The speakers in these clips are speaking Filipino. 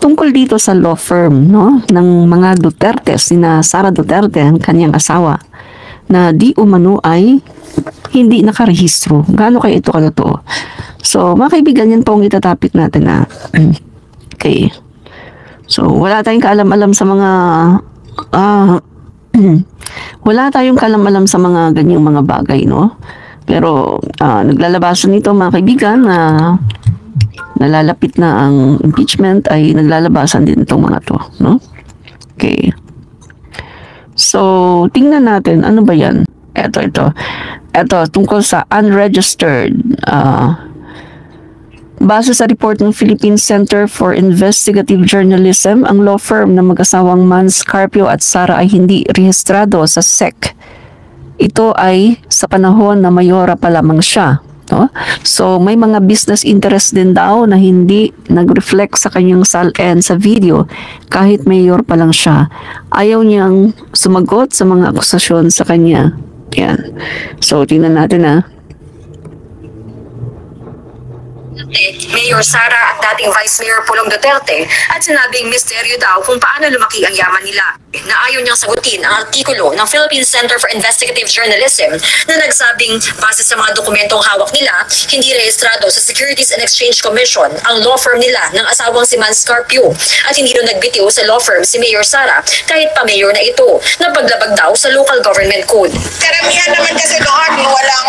tungkol dito sa law firm, no, ng mga Duterte, sina Sara Duterte, ang kanyang asawa, na di umano ay hindi nakarehistro. Gaano kayo ito katotoo? So, mga kaibigan, yan po ang itatapik natin na okay. So, wala tayong kaalam-alam sa mga wala tayong kaalam-alam sa mga ganyang mga bagay, no? Pero naglalabasan nito mga kaibigan na nalalapit na ang impeachment, ay naglalabasan din itong mga to, no? Okay. So, tingnan natin, ano ba yan? Ito, tungkol sa unregistered. Base sa report ng Philippine Center for Investigative Journalism, ang law firm na mag-asawang Mans Carpio at Sara ay hindi rehistrado sa SEC. Ito ay sa panahon na mayora pa lamang siya. No? So, may mga business interest din daw na hindi nag-reflect sa kanyang SALN sa video kahit mayor pa lang siya. Ayaw niyang sumagot sa mga akusasyon sa kanya. Yan. So, tingnan natin Mayor Sara at dating Vice Mayor Pulong Duterte at sinabing misteryo daw kung paano lumaki ang yaman nila. Na ayaw niyang sagutin ang artikulo ng Philippine Center for Investigative Journalism na nagsabing base sa mga dokumentong hawak nila, hindi rehistrado sa Securities and Exchange Commission ang law firm nila ng asawang si Mans Carpio at hindi rin nagbitiw sa law firm si Mayor Sara kahit pa mayor na ito na paglabag daw sa local government code. Karamihan naman kasi doon walang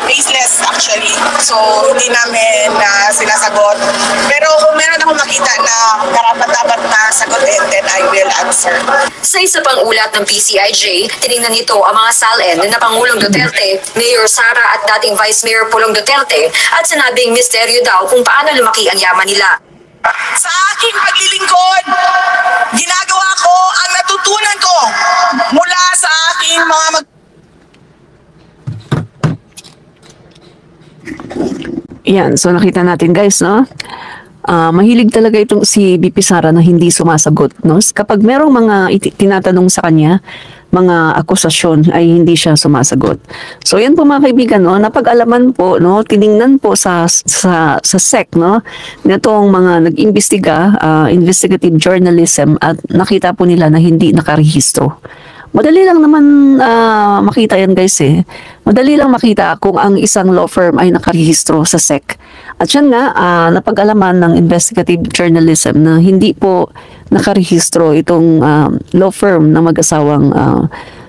baseless actually. So hindi namin sinasagot. Pero kung meron akong makita na karapat-dapat na sagutin, then I will answer. Sa isa pang ulat ng PCIJ, tinignan nito ang mga SALN na Pangulong Duterte, Mayor Sara at dating Vice Mayor Pulong Duterte at sinabing misteryo daw kung paano lumaki ang yaman nila. Sa aking paglilingkod, ginagawa ko ang natutunan ko mula sa aking mga Yan, so nakita natin guys, no? Mahilig talaga itong si BP Sara na hindi sumasagot, no? Kapag merong mga tinatanong sa kanya, mga akusasyon, ay hindi siya sumasagot. So yan po mga kaibigan, no? Napag-alaman po, no? Tiningnan po sa SEC, no? Nitong mga nag-imbestiga, investigative journalism, at nakita po nila na hindi nakarehistro. Madali lang naman makita yan guys eh. Madali lang makita kung ang isang law firm ay nakarehistro sa SEC. At yan nga, napag-alaman ng investigative journalism na hindi po nakarehistro itong law firm na mag-asawang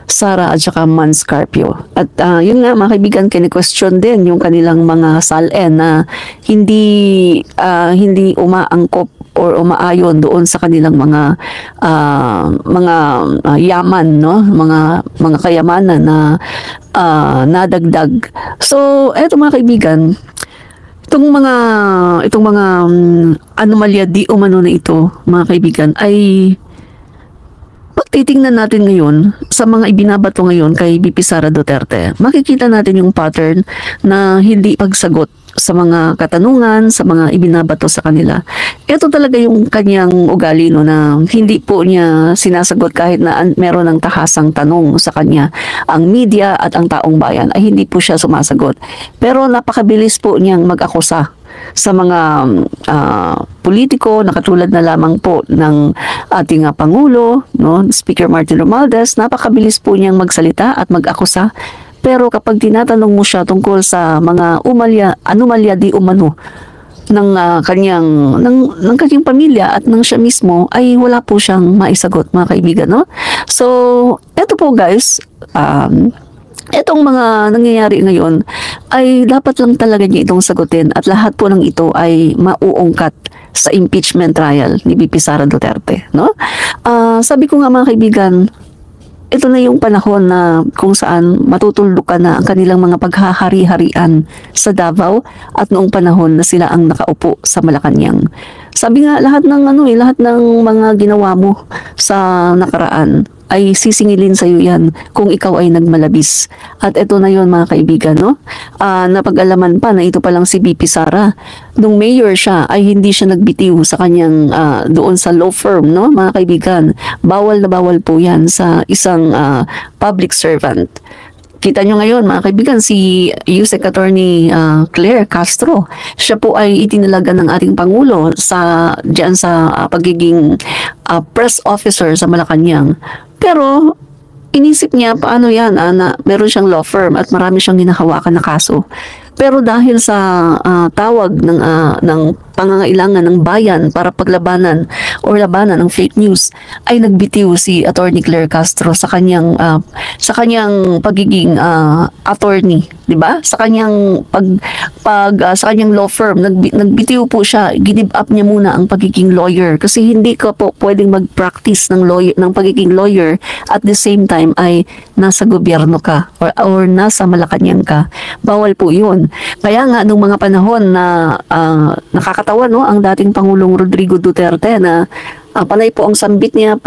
Sara at saka Mans Carpio. At yun nga mga kaibigan, kini-question din yung kanilang mga SALN na hindi umaangkop or umaayon doon sa kanilang mga yaman, no, mga kayamanan na nadagdag. So eto mga kaibigan, itong mga anomalya di umano na ito mga kaibigan ay titingnan natin ngayon sa mga ibinabato ngayon kay BP Sara Duterte, makikita natin yung pattern na hindi pagsagot sa mga katanungan, sa mga ibinabato sa kanila. Ito talaga yung kanyang ugali, no, na hindi po niya sinasagot kahit na meron ng tahasang tanong sa kanya. Ang media at ang taong bayan ay hindi po siya sumasagot. Pero napakabilis po niyang mag-akusa sa mga politiko na katulad na lamang po ng ating Pangulo, no, Speaker Martin Romualdez. Napakabilis po niyang magsalita at mag-akusa. Pero kapag tinatanong mo siya tungkol sa mga anomalya di umano ng kanyang pamilya at ng siya mismo, ay wala po siyang maisagot mga kaibigan, no? So, eto po guys, etong mga nangyayari ngayon ay dapat lang talaga niya itong sagutin at lahat po ng ito ay mauungkat sa impeachment trial ni BP Sara Duterte, no? Sabi ko nga mga kaibigan, ito na yung panahon na kung saan matutuldukan na ang kanilang mga paghahari-harian sa Davao at noong panahon na sila ang nakaupo sa Malacanang. Sabi nga lahat ng mga ginawa mo sa nakaraan ay sisingilin sa iyo yan kung ikaw ay nagmalabis. At ito na yon mga kaibigan, no? Napag-alaman pa na ito pa lang si BP Sara. Nung mayor siya ay hindi siya nagbitiw sa kanyang doon sa law firm, no? Mga kaibigan, bawal na bawal po yan sa isang public servant. Kita nyo ngayon, mga kaibigan, si USEC Attorney Claire Castro, siya po ay itinalaga ng ating Pangulo diyan sa pagiging press officer sa Malacanang. Pero inisip niya paano yan, na meron siyang law firm at marami siyang hinahawakan na kaso. Pero dahil sa tawag ng pangangailangan ng bayan para paglabanan o labanan ng fake news, ay nagbitiw si Attorney Claire Castro sa kanyang pagiging attorney, 'di ba? Sa kanyang sa kanyang law firm, nagbitiw po siya, give up niya muna ang pagiging lawyer kasi hindi ka po pwedeng mag-practice ng pagiging lawyer at the same time ay nasa gobyerno ka or nasa Malacanang ka. Bawal po 'yun. Kaya nga nung mga panahon na nakakatawa, no, ang dating Pangulong Rodrigo Duterte na panay po ang sambit niya,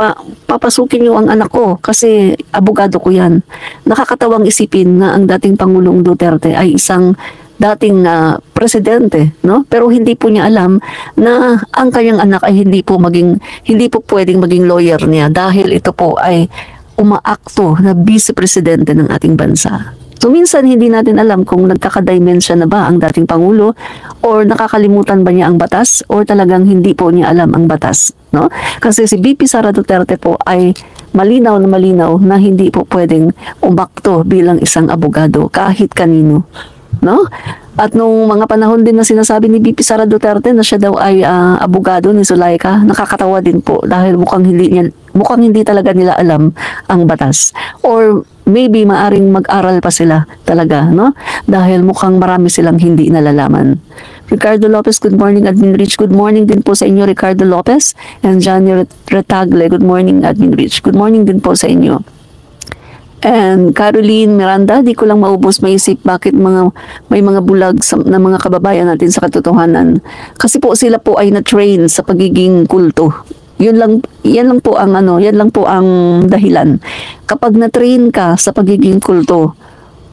papasukin niyo ang anak ko kasi abogado ko yan. Nakakatawang isipin na ang dating Pangulong Duterte ay isang dating presidente, no? Pero hindi po niya alam na ang kanyang anak ay hindi po pwedeng maging lawyer niya dahil ito po ay umaakto na vice presidente ng ating bansa. So minsan hindi natin alam kung nagkaka-dimension na ba ang dating Pangulo or nakakalimutan ba niya ang batas or talagang hindi po niya alam ang batas, no? Kasi si VP Sara Duterte po ay malinaw na hindi po pwedeng umakto bilang isang abogado kahit kanino, no? At nung mga panahon din na sinasabi ni VP Sara Duterte na siya daw ay abogado ni Zulaika, nakakatawa din po dahil mukhang hindi talaga nila alam ang batas. Or maybe maaring mag-aral pa sila talaga, no? Dahil mukhang marami silang hindi nalalaman. Ricardo Lopez, good morning. Admin Rich, good morning din po sa inyo, Ricardo Lopez. And Johnny Retagle, good morning, Admin Rich. Good morning din po sa inyo. And Caroline Miranda, di ko lang maubos maisip bakit may mga bulag na mga kababayan natin sa katotohanan. Kasi po sila po ay na-train sa pagiging kulto. Yan lang po ang dahilan. Kapag na-train ka sa pagiging kulto,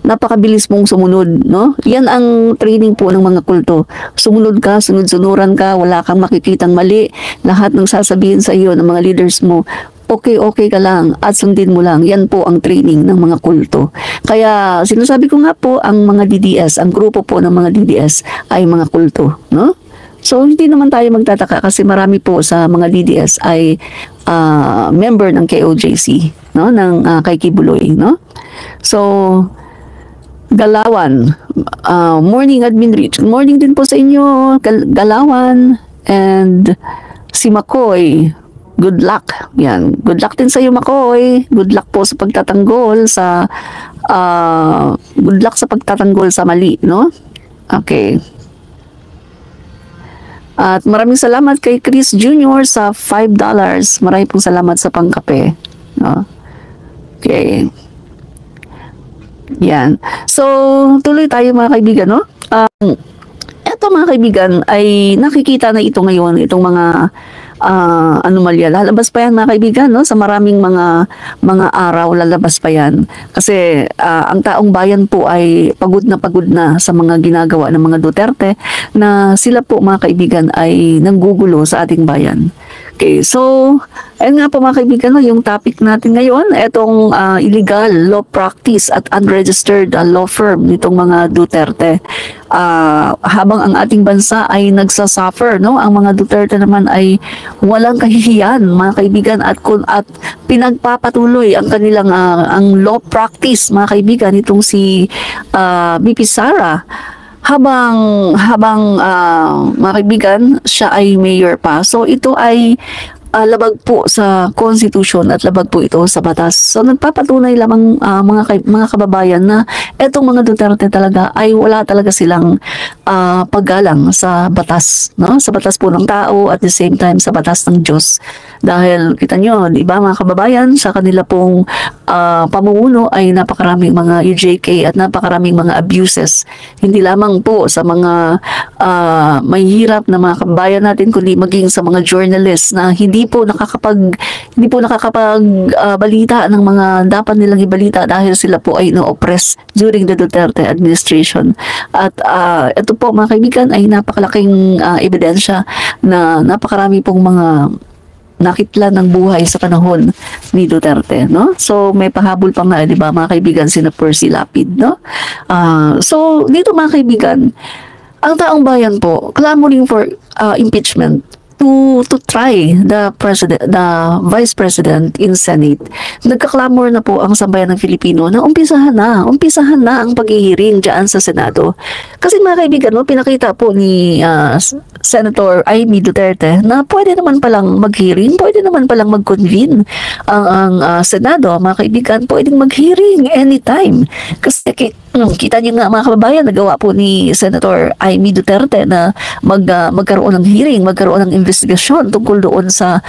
napakabilis mong sumunod, no? Yan ang training po ng mga kulto. Sumunod ka, sunod-sunuran ka, wala kang makikitang mali. Lahat ng sasabihin sa iyo ng mga leaders mo, okay ka lang at sundin mo lang. Yan po ang training ng mga kulto. Kaya sinasabi ko nga po, ang mga DDS, ang grupo po ng mga DDS ay mga kulto, no? So hindi naman tayo magtataka kasi marami po sa mga DDS ay member ng KOJC, no? Ng kay Kibuloy, no? So Galawan, morning Admin Rich. Good morning din po sa inyo, Galawan. And si Makoy, good luck. Yan. Good luck din sa iyo, Makoy. Good luck po sa pagtatanggol sa mali, no? Okay. At maraming salamat kay Chris Jr. sa $5. Maraming pong salamat sa pangkape, no? Okay. Yan. So, tuloy tayo mga kaibigan, no? Eto mga kaibigan ay nakikita na ito ngayon, itong mga anomalya. Lalabas pa yan mga kaibigan, no? Sa maraming mga araw lalabas pa yan. Kasi ang taong bayan po ay pagod na sa mga ginagawa ng mga Duterte na sila po mga kaibigan ay nanggugulo sa ating bayan. Okay, so ayun nga po mga kaibigan, no, yung topic natin ngayon, itong illegal law practice at unregistered law firm nitong mga Duterte. Habang ang ating bansa ay nagsasuffer, no, ang mga Duterte naman ay walang kahihiyan mga kaibigan at pinagpapatuloy ang kanilang ang law practice mga kaibigan nitong si VP Sara. Habang mga kaibigan, siya ay mayor pa. So ito ay labag po sa Constitution at labag po ito sa batas. So nagpapatunay lamang mga kababayan na etong mga Duterte talaga ay wala talaga silang paggalang sa batas, no? Sa batas po ng tao at the same time sa batas ng Diyos. Dahil kita nyo, di ba mga kababayan, sa kanila pong pamumuno ay napakaraming mga UJK at napakaraming mga abuses. Hindi lamang po sa mga may hirap na mga kababayan natin, kundi maging sa mga journalists na hindi po nakakapagbalita ng mga dapat nilang ibalita dahil sila po ay no-oppress during the Duterte administration. At ito po mga kaibigan ay napakalaking ebidensya na napakarami pong mga nakitla ng buhay sa panahon ni Duterte, no? So may pahabol pa nga, 'di ba, mga kaibigan, sina Percy Lapid, no? So dito, mga kaibigan, ang taong bayan po clamoring for impeachment to try the vice president in Senate. Nagkaklamor na po ang sambayan ng Filipino na umpisahan na ang paghihiring diyan sa Senado. Kasi, mga kaibigan, no, pinakita po ni Senator Amy Duterte na pwede naman palang mag-hearing, pwede naman palang mag-convene ang Senado, mga kaibigan, pwedeng mag-hearing anytime. Kasi kita niyo nga, mga kababayan, nagawa po ni Senator Amy Duterte na magkaroon ng hearing, magkaroon ng investigasyon tungkol doon sa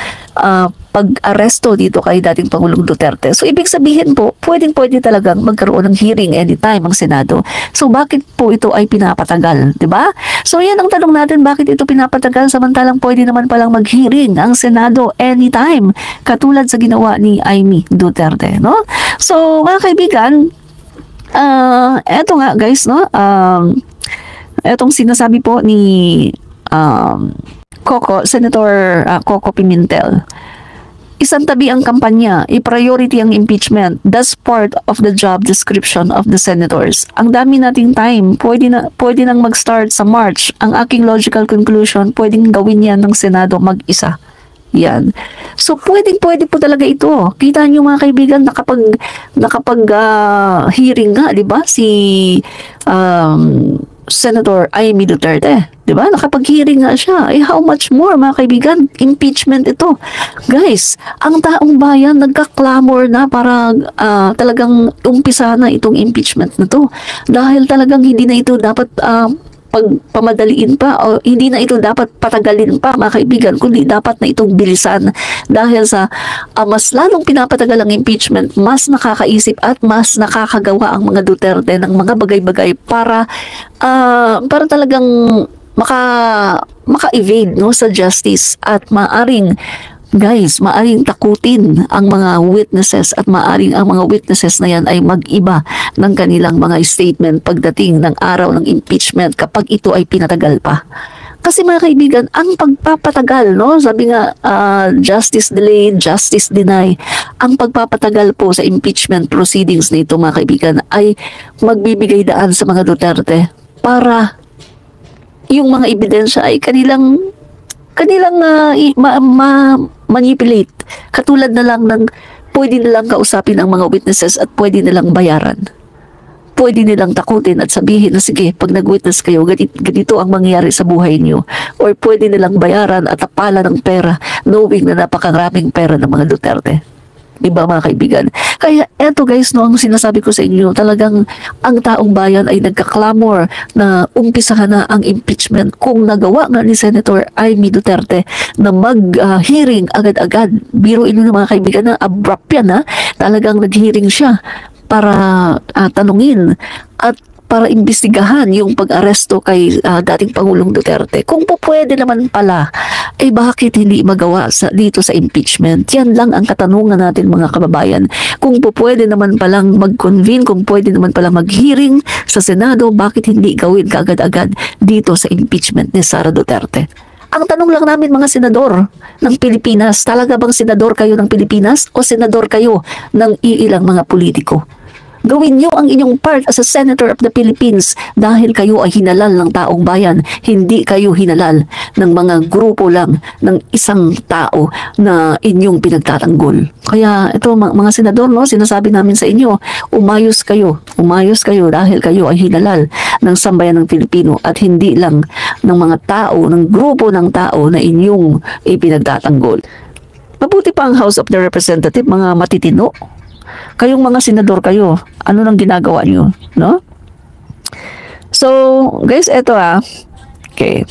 pag-aresto dito kay dating Pangulong Duterte. So, ibig sabihin po, pwede talagang magkaroon ng hearing anytime ang Senado. So, bakit po ito ay pinapatagal, di ba? So, yan ang tanong natin, bakit ito pinapatagal samantalang pwede naman palang mag-hearing ang Senado anytime, katulad sa ginawa ni Amy Duterte, no? So, mga kaibigan, eto nga, guys, no? Etong sinasabi po ni Senator Coco Pimentel. Isang tabi ang kampanya, i-priority ang impeachment. That's part of the job description of the senators. Ang dami nating time, pwede nang mag-start sa March. Ang aking logical conclusion, pwedeng gawin yan ng Senado mag-isa. Yan. So, pwede po talaga ito. Kita niyo, mga kaibigan, nakapag hearing nga, di ba? Si Senator Amy Duterte, di ba? Nakapag-hearing nga siya. How much more, mga kaibigan? Impeachment ito. Guys, ang taong bayan nagka-clamor na para talagang umpisa na itong impeachment na to. Dahil talagang hindi na ito dapat pagpamadaliin pa, o hindi na ito dapat patagalin pa, mga kaibigan, kundi dapat na itong bilisan. Dahil sa mas lalong pinapatagal ang impeachment, mas nakakaisip at mas nakakagawa ang mga Duterte ng mga bagay-bagay para talagang maka-evade, no, sa justice, at maaring takutin ang mga witnesses, at maaring ang mga witnesses na yan ay mag-iba ng kanilang mga statement pagdating ng araw ng impeachment kapag ito ay pinatagal pa. Kasi, mga kaibigan, ang pagpapatagal, no, sabi nga, justice delayed, justice denied. Ang pagpapatagal po sa impeachment proceedings nito, mga kaibigan, ay magbibigay daan sa mga Duterte para yung mga ebidensya ay kanilang manipulate. Katulad na lang ng pwede nilang kausapin ang mga witnesses at pwede nilang bayaran. Pwede nilang takutin at sabihin na, sige, pag nag-witness kayo, ganito ang mangyayari sa buhay niyo. Or pwede nilang bayaran at tapalan ng pera, knowing na napakaraming pera ng mga Duterte. Diba, mga kaibigan? Kaya eto, guys, no, ang sinasabi ko sa inyo, talagang ang taong bayan ay nagkaklamor na umpisahan na ang impeachment. Kung nagawa nga ni Senator Amy Duterte na mag-hearing agad-agad, biruin nyo, mga kaibigan, na abrupt yan, ha? Talagang nag-hearing siya para tanungin at para imbestigahan yung pag-aresto kay dating Pangulong Duterte. Kung po pwede naman pala, bakit hindi magawa dito sa impeachment? Yan lang ang katanungan natin, mga kababayan. Kung po pwede naman palang mag-convene, kung pwede naman palang mag-hearing sa Senado, bakit hindi gawin kaagad-agad dito sa impeachment ni Sara Duterte? Ang tanong lang namin, mga senador ng Pilipinas, talaga bang senador kayo ng Pilipinas o senador kayo ng iilang mga politiko? Gawin nyo ang inyong part as a senator of the Philippines dahil kayo ay hinalal ng taong bayan. Hindi kayo hinalal ng mga grupo lang ng isang tao na inyong pinagtatanggol. Kaya ito, mga senador, no, sinasabi namin sa inyo, umayos kayo dahil kayo ay hinalal ng sambayan ng Pilipino at hindi lang ng mga tao, ng grupo ng tao na inyong ipinagtatanggol. Mabuti pa ang House of the Representative, mga matitino. Kayong mga senador kayo, ano nang ginagawa nyo, no? So, guys, eto okay.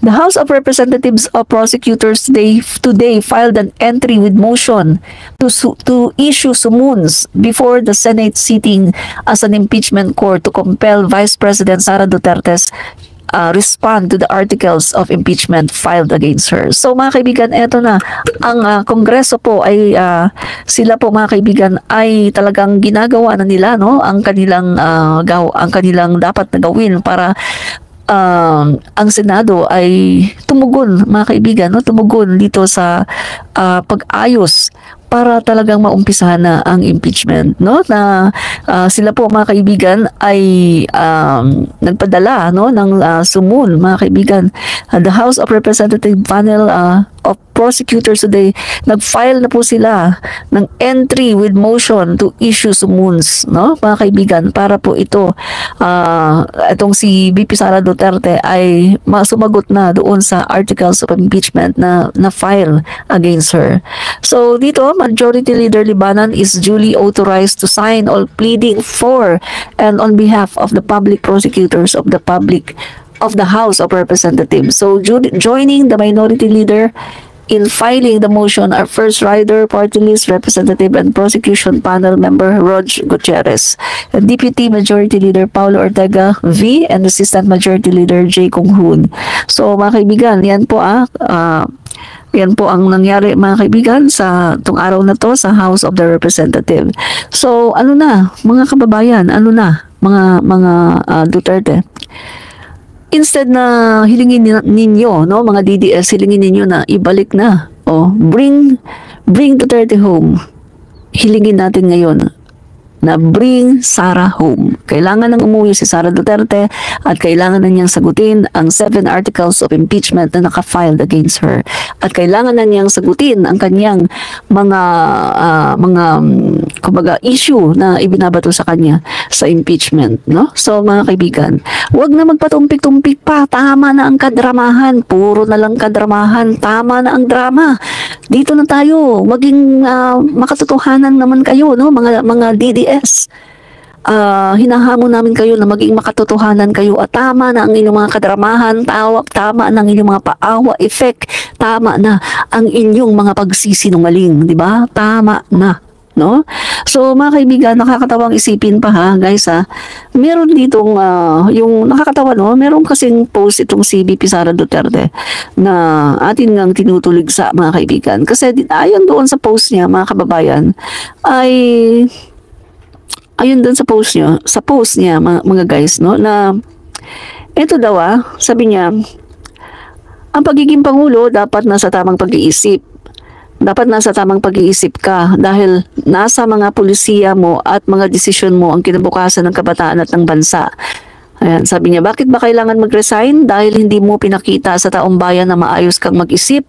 The House of Representatives of Prosecutors today filed an entry with motion to issue summons before the Senate sitting as an impeachment court to compel Vice President Sara Duterte's respond to the articles of impeachment filed against her. So, mga kaibigan, eto na, ang Kongreso po ay, sila po, mga kaibigan, ay talagang ginagawa na nila, no, ang kanilang dapat na gawin para ang Senado ay tumugon, mga kaibigan, no? Tumugon dito sa pag-ayos para talagang maumpisahan na ang impeachment, no? Na sila po, mga kaibigan, ay nagpadala, no, ng sumul, mga kaibigan. The House of Representative Panel of Prosecutors today, nag-file na po sila ng entry with motion to issue summons, no, mga kaibigan, para po ito itong si VP Sara Duterte ay sumagot na doon sa articles of impeachment na file against her. So dito, Majority Leader Libanan is duly authorized to sign all pleading for and on behalf of the public prosecutors of the House of Representatives. So joining the Minority Leader in filing the motion are First Rider Party List Representative and Prosecution Panel Member Rog Gutierrez, Deputy Majority Leader Paulo Ortega V, and Assistant Majority Leader J. Kung Hoon. So mga kaibigan, yan po yan po ang nangyari, mga kaibigan, sa itong araw na to sa House of the Representative. So ano na, mga kababayan, ano na, mga Duterte, instead na hilingin ninyo, no, mga DDS, hilingin ninyo na ibalik na, bring Duterte home. Hilingin natin ngayon na bring Sara home. Kailangan nang umuwi si Sara Duterte at kailangan na niyang sagutin ang 7 articles of impeachment na naka-filed against her. At kailangan na niyang sagutin ang kanyang mga kumbaga issue na ibinabato sa kanya sa impeachment, no? So mga kaibigan, wag na magpatumpik-tumpik pa. Tama na ang kadramahan. Puro na lang kadramahan. Tama na ang drama. Dito na tayo. Maging makatotohanan naman kayo, no, mga DDS. Hinahamon namin kayo na maging makatotohanan kayo at tama na ang inyong mga kadramahan, tama na ang inyong mga paawa effect, tama na ang inyong mga pagsisinungaling, di ba? Tama na, no? So mga kaibigan, nakakatawang isipin pa, ha, guys, ha. Meron ditong yung nakakatawa, no? Meron kasing post itong si VP Sara Duterte na atin ngang tinutulig sa, mga kaibigan. Kasi ayon doon sa post niya, mga kababayan, ayun doon sa post niya, mga guys, no, na ito daw, sabi niya, ang pagiging pangulo dapat nasa tamang pag-iisip. Dapat nasa tamang pag-iisip ka dahil nasa mga pulisiya mo at mga desisyon mo ang kinabukasan ng kabataan at ng bansa. Ayan, sabi niya, bakit ba kailangan mag-resign? Dahil hindi mo pinakita sa taong bayan na maayos kang mag-isip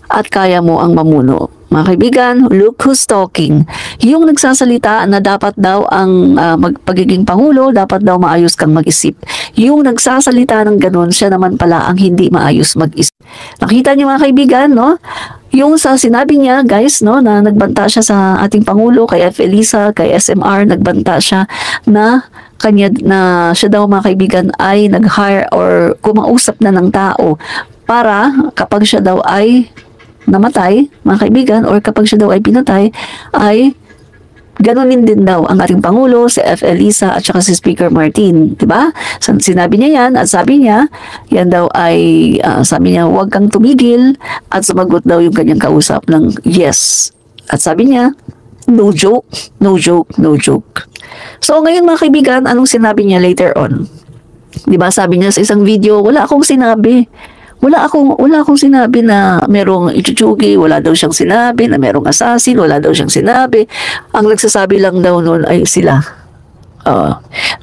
at kaya mo ang mamuno. Mga kaibigan, look who's talking. Yung nagsasalita na dapat daw ang pagiging pangulo, dapat daw maayos kang mag-isip. Yung nagsasalita ng ganun, siya naman pala ang hindi maayos mag-isip. Nakita niyo, mga kaibigan, no? Yung sa sinabi niya, guys, no, na nagbanta siya sa ating pangulo, kay F. Elisa, kay SMR, nagbanta siya na siya daw, mga kaibigan, ay nag-hire or kumausap na ng tao para kapag siya daw ay namatay, mga kaibigan, or kapag siya daw ay pinatay, ay ganunin din daw ang ating Pangulo, si F. Elisa at saka si Speaker Martin, diba? Sinabi niya yan at sabi niya, yan daw ay, sabi niya, huwag kang tumigil at sumagot daw yung kanyang kausap ng yes. At sabi niya, no joke, no joke, no joke. So ngayon, mga kaibigan, anong sinabi niya later on? Diba, sabi niya sa isang video, wala akong sinabi. Wala akong sinabi na merong ichuchugi, wala daw siyang sinabi na merong assassin, wala daw siyang sinabi. Ang nagsasabi lang daw noon ay sila.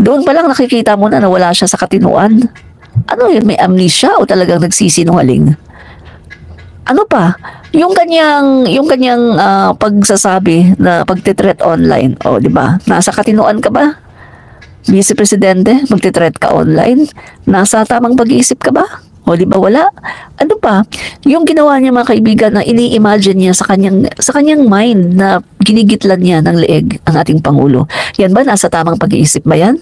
Doon pa lang nakikita mo na wala siya sa katinuan. Ano yun, may amnesia o talagang nagsisinungaling? Ano pa? Yung kanyang pagsasabi na pagtitreat online, di ba? Nasa katinuan ka ba? Vice Presidente, magtitreat ka online? Nasa tamang pag-iisip ka ba? O di ba wala? Ano pa? Yung ginawa niya, mga kaibigan, na ini-imagine niya sa kanyang mind na ginigitlan niya ng leeg ang ating Pangulo. Yan ba nasa tamang pag-iisip ba yan?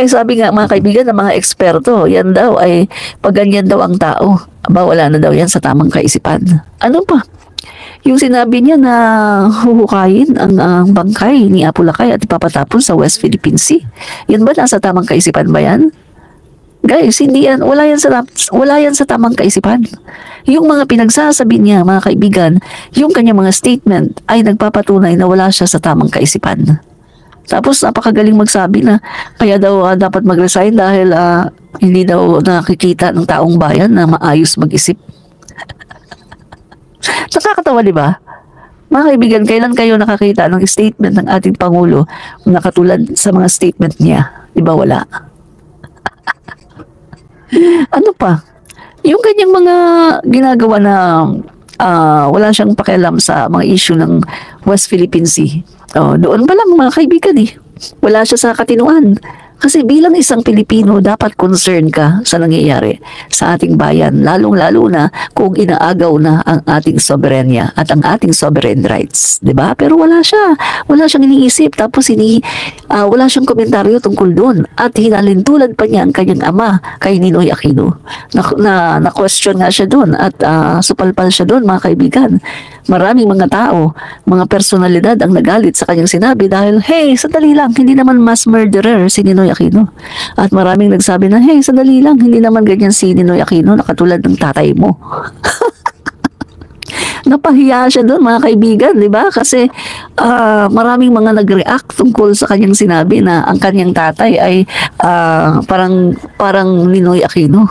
Sabi nga, mga kaibigan, ng mga eksperto, yan daw ay pag ganyan daw ang tao, wala na daw yan sa tamang kaisipan. Ano pa? Yung sinabi niya na huhukayin ang bangkay ni Apo Lakay at ipapatapon sa West Philippine Sea. Yan ba nasa tamang kaisipan ba yan? Guys, hindi yan, wala yan sa tamang kaisipan. Yung mga pinagsasabi niya, mga kaibigan, yung kanyang mga statement ay nagpapatunay na wala siya sa tamang kaisipan. Tapos napakagaling magsabi na kaya daw dapat mag-resign dahil Hindi daw nakikita ng taong bayan na maayos mag-isip. Nakakatawa, di ba? Mga kaibigan, kailan kayo nakakita ng statement ng ating Pangulo na katulad sa mga statement niya? Di ba wala? Ano pa? Yung kanyang mga ginagawa na wala siyang pakialam sa mga issue ng West Philippine Sea. Oh, doon pa lang mga kaibigan wala siya sa katinuan. Kasi bilang isang Pilipino, dapat concern ka sa nangyayari sa ating bayan, lalong-lalo na kung inaagaw na ang ating soberenya at ang ating sovereign rights, 'di ba? Pero wala siya. Wala siyang iniisip, tapos wala siyang komentaryo tungkol doon at hinalintulad pa niya ang kanyang ama kay Ninoy Aquino. Na-question nga siya doon at supalpal siya doon, mga kaibigan. Maraming mga tao, mga personalidad ang nagalit sa kanyang sinabi dahil, hey, sandali lang, hindi naman mass murderer si Ninoy Aquino. At maraming nagsabi na, hey, sandali lang, hindi naman ganyan si Ninoy Aquino na katulad ng tatay mo. Napahiya siya doon, mga kaibigan, di ba? Kasi maraming mga nag-react tungkol sa kanyang sinabi na ang kanyang tatay ay parang Ninoy Aquino.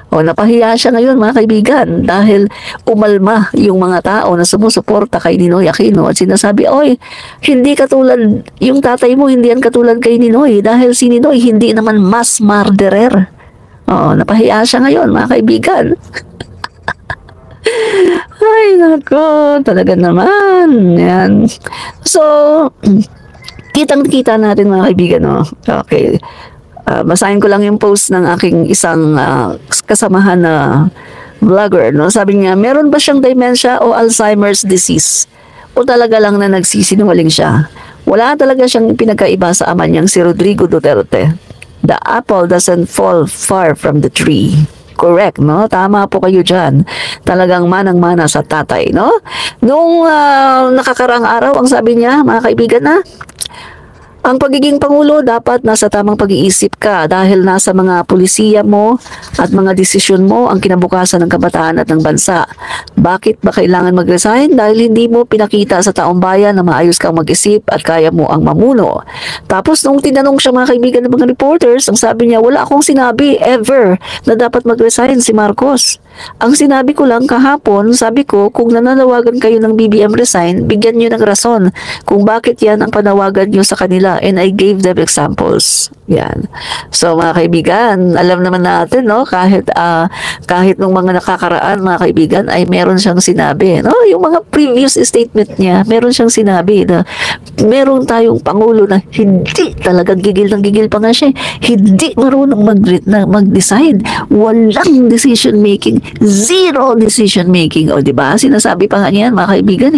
Napahiya siya ngayon, mga kaibigan, dahil umalma yung mga tao na sumusuporta kay Ninoy Aquino at sinasabi, oy, hindi katulad, yung tatay mo, hindi yan katulad kay Ninoy dahil si Ninoy hindi naman mass murderer. Napahiya siya ngayon, mga kaibigan. Ay, nako, talaga naman. Yan. So, kitang-kita natin, mga kaibigan, no? Okay. Basahin ko lang yung post ng aking isang kasamahan na vlogger, no? Sabi niya, meron ba siyang dementia o Alzheimer's disease? O talaga lang na nagsisinungaling siya? Wala talaga siyang pinagkaiba sa ama niyang si Rodrigo Duterte. The apple doesn't fall far from the tree. Correct, no? Tama po kayo dyan. Talagang manang-mana sa tatay, no? Nung nakakaraang araw, ang sabi niya, mga kaibigan, ang pagiging Pangulo dapat nasa tamang pag-iisip ka dahil nasa mga pulisiya mo at mga desisyon mo ang kinabukasan ng kabataan at ng bansa. Bakit ba kailangan mag-resign? Dahil hindi mo pinakita sa taong bayan na maayos kang mag-isip at kaya mo ang mamuno. Tapos nung tinanong siya, mga kaibigan, ng mga reporters, ang sabi niya, wala akong sinabi ever na dapat mag-resign si Marcos. Ang sinabi ko lang kahapon, sabi ko, kung nananawagan kayo ng BBM resign, bigyan nyo ng rason kung bakit yan ang panawagan nyo sa kanila, and I gave them examples. Yan. So, mga kaibigan, alam naman natin, no, kahit nung mga nakakaraan, mga kaibigan, ay meron siyang sinabi, no, yung mga previous statement niya, meron siyang sinabi na meron tayong Pangulo na hindi talaga gigil pa nga siya, hindi marunong mag-decide, walang decision making, zero decision making. O, diba? Sinasabi pa nga niyan, mga kaibigan,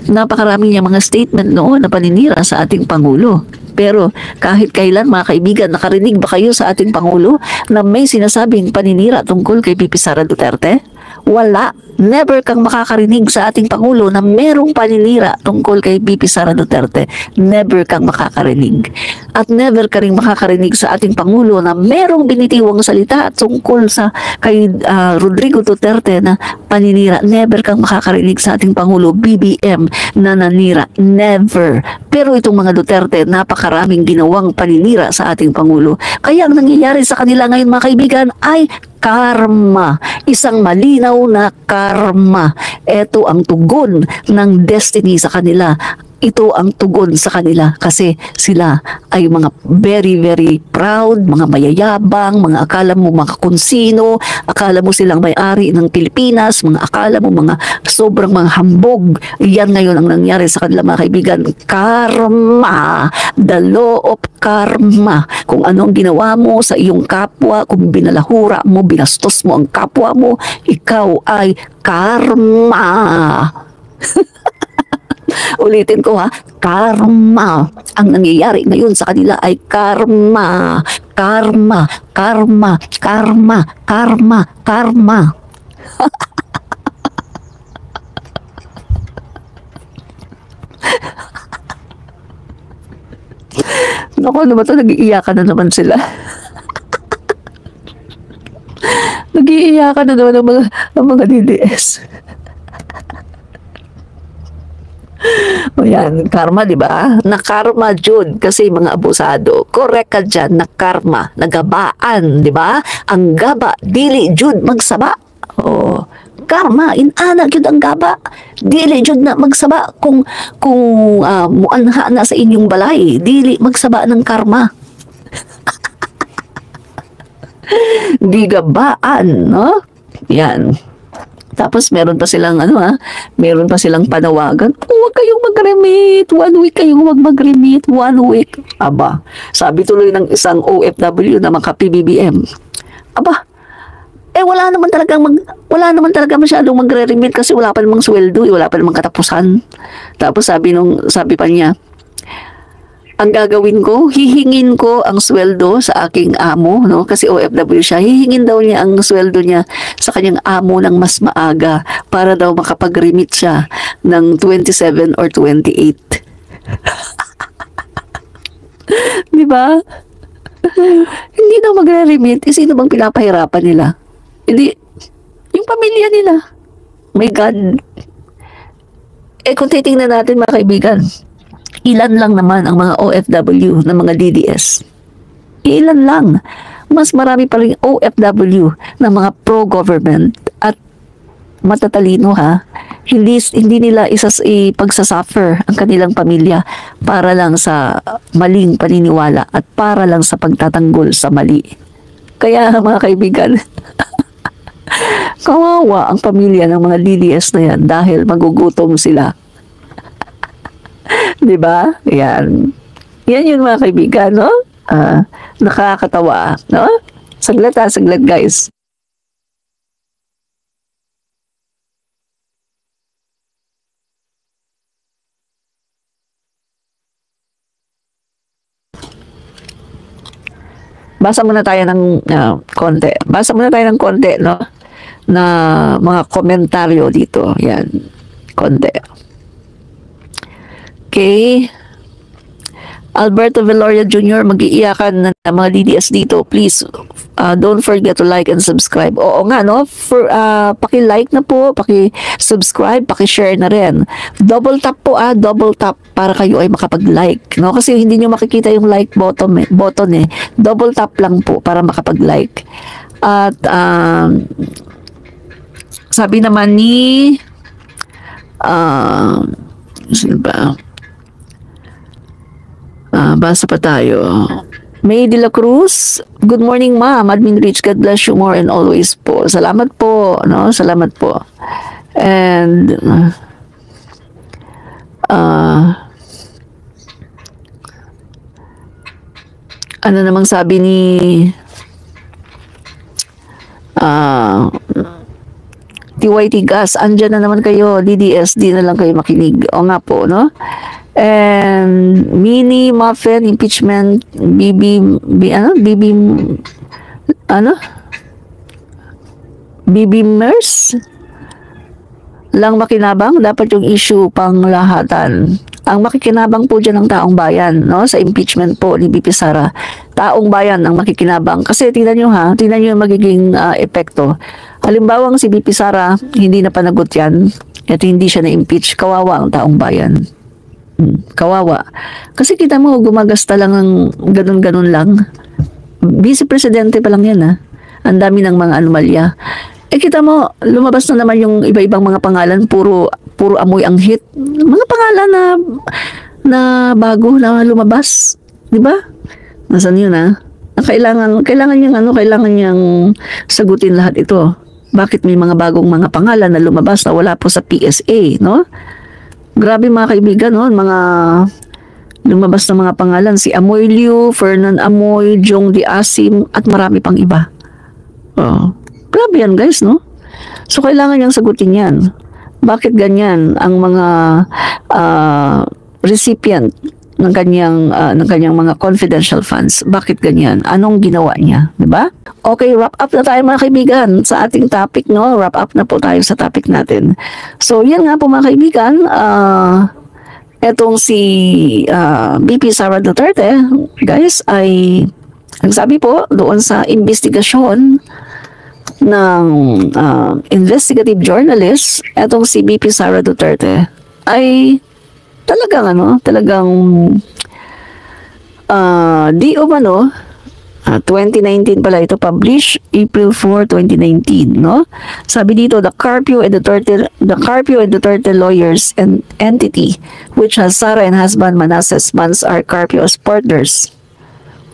napakarami niya mga statement noon na paninira sa ating Pangulo. Pero kahit kailan, mga kaibigan, nakarinig ba kayo sa ating Pangulo na may sinasabing paninira tungkol kay Pipi Sara Duterte? Wala. Never kang makakarinig sa ating Pangulo na merong paninira tungkol kay Pipi Sara Duterte. Never kang makakarinig. At never ka rin makakarinig sa ating Pangulo na merong binitiwang salita tungkol sa kay Rodrigo Duterte na paninira. Never kang makakarinig sa ating Pangulo, BBM, na nanira. Never. Pero itong mga Duterte, napakaraming ginawang paninira sa ating Pangulo. Kaya ang nangyayari sa kanila ngayon, mga kaibigan, ay karma. Isang malinaw na karma. Ito ang tugon ng destiny sa kanila. Ito ang tugon sa kanila kasi sila ay mga very, very proud, mga mayayabang, mga akala mo mga konsino, akala mo silang may-ari ng Pilipinas, mga akala mo mga sobrang mga hambog. Yan ngayon ang nangyari sa kanila, mga kaibigan. Karma. The law of karma. Kung anong ginawa mo sa iyong kapwa, kung binalahura mo, binastos mo ang kapwa mo, ikaw ay karma. Ulitin ko, karma. Ang nangyayari ngayon sa kanila ay karma. Karma, karma, karma, karma, karma. Naku, ano ba ito? Nag-iiyakan na naman sila. Nag-iiyakan na naman ang mga DDS. O yan, karma, di ba? Nakarma, Jud, kasi mga abusado. Correct ka dyan, nakarma, nagabaan, di ba? Ang gaba, dili, Jud, magsaba. O, karma, inana, Jud, ang gaba. Dili, Jud, na magsaba. Kung muanha na sa inyong balay, dili, magsaba ng karma. Gigabaan, no? Yan. Tapos meron pa silang meron pa silang panawagan. Huwag kayong mag-remit. 1 week kayong huwag mag-remit. 1 week. Aba, sabi tuloy ng isang OFW na maka-PBBM. Aba, wala naman talaga masyadong magre-remit kasi wala pa namang sweldo, wala pa namang katapusan. Tapos sabi pa niya, ang gagawin ko, hihingin ko ang sweldo sa aking amo, no? Kasi OFW siya. Hihingin daw niya ang sweldo niya sa kanyang amo ng mas maaga para daw makapag-remit siya ng 27 or 28. Di ba? Hindi daw magre-remit. Sino bang pinapahirapan nila? Hindi. Yung pamilya nila. My God. Kung titingnan natin mga kaibigan, ilan lang naman ang mga OFW ng mga DDS. Ilan lang. Mas marami pa rin OFW ng mga pro-government at matatalino ha. Hindi nila ipagsasuffer ang kanilang pamilya para lang sa maling paniniwala at para lang sa pagtatanggol sa mali. Kaya mga kaibigan, kawawa ang pamilya ng mga DDS na yan dahil magugutom sila. Diba? Yan. Yan yun mga kaibigan, no? Nakakatawa, no? Saglit guys. Basa muna tayo ng konti. No? Na mga komentaryo dito. Yan. Konti. Okay. Alberto Veloria Jr., mag-iiyakan na mga DDS dito. Please, don't forget to like and subscribe. Oo nga, no? Paki-like na po, paki-subscribe, paki-share na rin. Double tap po, double tap para kayo ay makapag-like. No? Kasi hindi nyo makikita yung like button eh. Double tap lang po para makapag-like. At, sabi naman ni, sino ba? Basa pa tayo. May de la Cruz, good morning ma'am, Admin Rich, God bless you more and always po. Salamat po, no? Salamat po. And ano namang sabi ni TYT Gas, andyan na naman kayo, DDS, di na lang kayo makinig. O nga po, no? And Mini Muffin Impeachment BB-MERS lang makinabang, dapat yung issue pang lahatan. Ang makikinabang po dyan ng taong bayan, no? Sa impeachment po ni BP Sara, taong bayan ang makikinabang. Kasi tingnan nyo yung magiging epekto. Halimbawa si BP Sara, hindi na panagot yan, at hindi siya na-impeach, kawawa ang taong bayan. Kawawa. Kasi kita mo, gumagasta lang ng ganun-ganun lang. Vice Presidente pa lang yan, ha? Ang dami ng mga anomalya. Kita mo, lumabas na naman yung iba-ibang mga pangalan, puro amoy ang hit. Mga pangalan na bago na lumabas. Di ba? Nasaan yun, ha? Kailangan niyang sagutin lahat ito. Bakit may mga bagong mga pangalan na lumabas na wala po sa PSA, no? Grabe mga kaibigan, no? Mga lumabas na mga pangalan, si Amoy Liu, Fernan Amoy, Jong Di Asim, at marami pang iba. Grabe yan guys, no? So kailangan niyang sagutin yan. Bakit ganyan ang mga recipient ng kanyang mga confidential funds? Bakit ganyan? Anong ginawa niya? Diba? Okay, wrap up na tayo mga kaibigan sa ating topic, no? Wrap up na po tayo sa topic natin. So, yan nga po mga kaibigan. Etong si BP Sara Duterte, guys, ay nagsabi po doon sa investigasyon ng investigative journalist, etong si BP Sara Duterte, ay talagang di umano, 2019 pala ito, published April 4, 2019, no? Sabi dito, the Carpio and Duterte lawyers and entity, which has Sara and husband Manasseh Mans are Carpio's partners,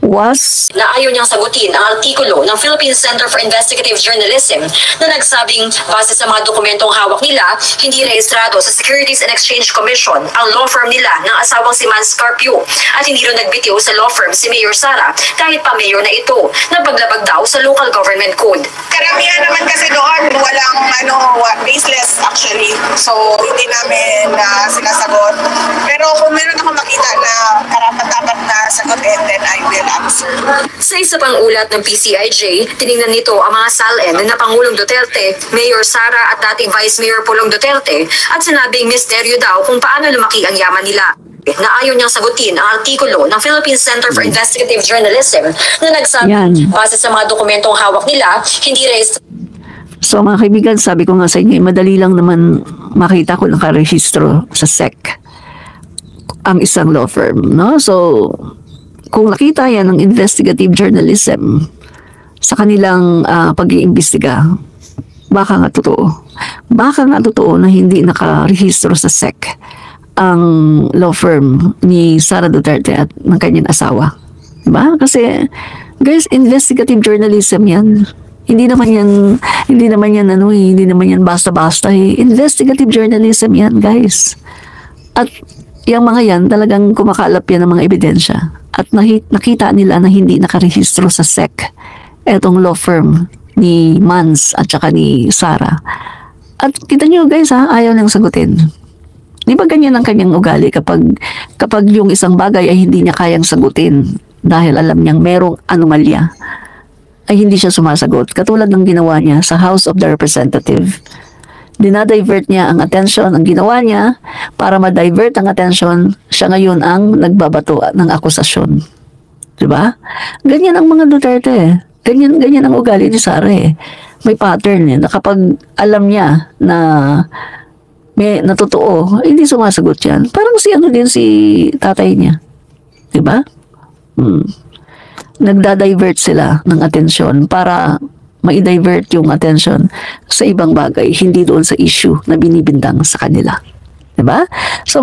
was na ayaw niyang sagutin ang artikulo ng Philippine Center for Investigative Journalism na nagsabing base sa mga dokumentong hawak nila, hindi rehistrado sa Securities and Exchange Commission ang law firm nila ng asawang si Mans Carpio at hindi rin nagbitiw sa law firm si Mayor Sara kahit pa mayor na ito na paglabag daw sa local government code. Karamihan naman kasi doon, walang baseless actually. So, hindi namin sinasagot. Pero kung meron ako makita na karapat-dapat na sagutin, then I will answer. Sa isa pang ulat ng PCIJ, tiningnan nito ang mga SALN na Pangulong Duterte, Mayor Sara at dating Vice Mayor Pulong Duterte at sinabing misteryo daw kung paano lumaki ang yaman nila. Na ayaw niyang sagutin ang artikulo ng Philippine Center for Investigative Journalism na nagsabi base sa mga dokumentong hawak nila, hindi rehistrado. So mga kaibigan, sabi ko nga sa inyo, madali lang naman makita kung nakarehistro sa SEC ang isang law firm, no? So, kung nakita yan ng investigative journalism sa kanilang pag-iimbestiga, baka nga totoo. Baka nga totoo na hindi nakarehistro sa SEC ang law firm ni Sara Duterte at ng kanyang asawa. Diba? Kasi, guys, investigative journalism yan. Hindi naman yan basta-basta eh. Investigative journalism yan, guys. At yung mga yan, talagang kumakalap yan ng mga ebidensya. At nakita nila na hindi nakarehistro sa SEC etong law firm ni Mans at saka ni Sara. At kita nyo guys ayaw nang sagutin. Di ba ganyan ang kanyang ugali kapag yung isang bagay ay hindi niya kayang sagutin dahil alam niyang merong anomalya, ay hindi siya sumasagot. Katulad ng ginawa niya sa House of the Representative. Dinadivert niya ang atensyon, ang ginawa niya para ma-divert ang atensyon, siya ngayon ang nagbabato ng akusasyon. Diba? Ganyan ang mga Duterte. Ganyan ang ugali ni Sara eh. May pattern eh, na kapag alam niya na may natotoo, hindi sumasagot yan. Parang si tatay niya. Diba? Nagda-divert sila ng atensyon para ma-divert yung attention sa ibang bagay, hindi doon sa issue na binibintang sa kanila. Diba? So,